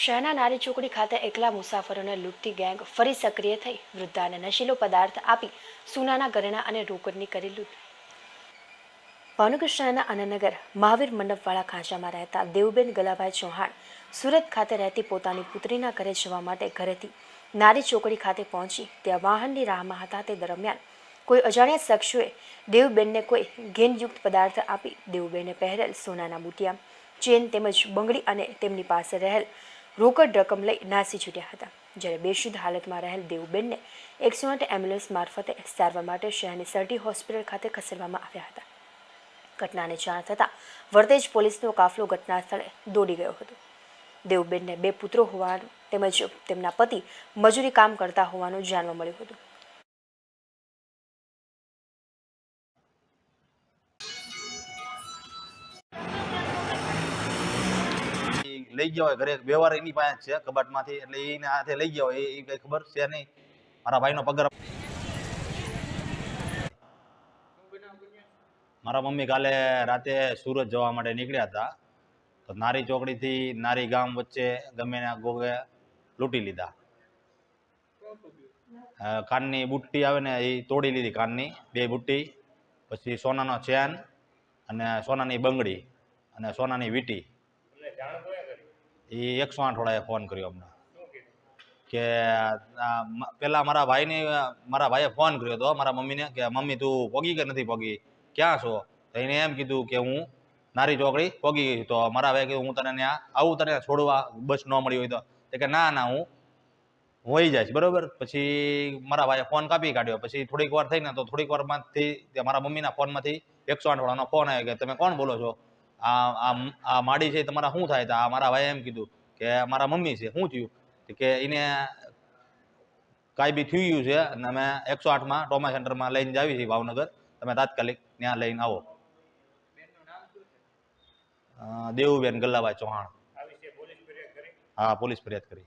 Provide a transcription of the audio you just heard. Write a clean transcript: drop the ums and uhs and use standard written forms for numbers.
શહેરના નારી ચોકડી ખાતે એકલા મુસાફરોને લૂંટતી ગેંગ ફરી સક્રિય થઈ વૃદ્ધાને નશીલો પદાર્થ આપી સોનાના ઘરેણાં અને રોકડની કરી લૂંટ. ભાવનગર શહેરના આનંદનગર મહાવીર મંડપવાળા ખાંચામાં રહેતા દેવબેન ગલાભાઈ ચૌહાણ સુરત ખાતે રહેતી પોતાની પુત્રીના ઘરે જવા માટે ઘરેથી નારી ચોકડી ખાતે પહોંચી ત્યાં વાહનની રાહમાં હતા તે દરમિયાન કોઈ અજાણ્યા શખ્સોએ દેવબેનને કોઈ ઘેનયુક્ત પદાર્થ આપી દેવબેને પહેરેલ સોનાના બુટિયા, ચેન તેમજ બંગડી અને તેમની પાસે રહેલ રોકડ રકમ લઈ નાસી છૂટ્યા હતા. જ્યારે બેશુદ્ધ હાલતમાં રહેલ દેવબેનને 108 એમ્બ્યુલન્સ મારફતે સારવાર માટે શહેરની સરટી હોસ્પિટલ ખાતે ખસેડવામાં આવ્યા હતા. ઘટનાને જાણ થતાં વરતેજ પોલીસનો કાફલો ઘટના સ્થળે દોડી ગયો હતો. દેવબેનને 2 પુત્રો હોવાનું તેમજ તેમના પતિ મજૂરી કામ કરતા હોવાનું જાણવા મળ્યું હતું. લઈ ગયા હોય ઘરે વ્યવહાર એની પાસે છે કબાટમાંથી, એટલે એને હાથે લઈ ગયા હોય એ કઈ ખબર છે નહીં. મારા ભાઈનો પગાર, મારા મમ્મી કાલે રાતે સુરત જવા માટે નીકળ્યા હતા તો નારી ચોકડીથી નારી ગામ વચ્ચે ગમે ના ગોગે લૂંટી લીધા. કાનની બુટ્ટી આવે ને એ તોડી લીધી, કાનની 2 બુટ્ટી, પછી સોનાનો ચેન અને સોનાની બંગડી અને સોનાની વીટી. એ 108 વાળાએ ફોન કર્યો અમને કે પેલા મારા ભાઈએ ફોન કર્યો હતો મારા મમ્મીને કે મમ્મી તું પોગી કે નથી પોગી, ક્યાં છો? તો એને એમ કીધું કે હું નારી ચોકડી પોગી ગઈ. તો મારા ભાઈએ કીધું હું તને ત્યાં આવું તને છોડવા, બસ ન મળી હોય તો? કે ના હું વહી જઈશ. બરોબર. પછી મારા ભાઈએ ફોન કાપી કાઢ્યો. પછી થોડીક વાર થઈને તો થોડીક વારમાંથી મારા મમ્મીના ફોનમાંથી 108 વાળાનો ફોન આવ્યો કે તમે કોણ બોલો છો? આ માડી છે તમારા શું થાય? તો આ મારા ભાઈએ એમ કીધું કે મારા મમ્મી છે. શું થયું? કે એને કાંઈ બી થયું છે અને અમે 108માં ટ્રોમા સેન્ટરમાં લઈને જાવી છીએ ભાવનગર, તમે તાત્કાલિક ત્યાં લઈને આવો. દેવુબેન ગલ્લાભાઈ ચૌહાણ. હા, પોલીસ ફરિયાદ કરી.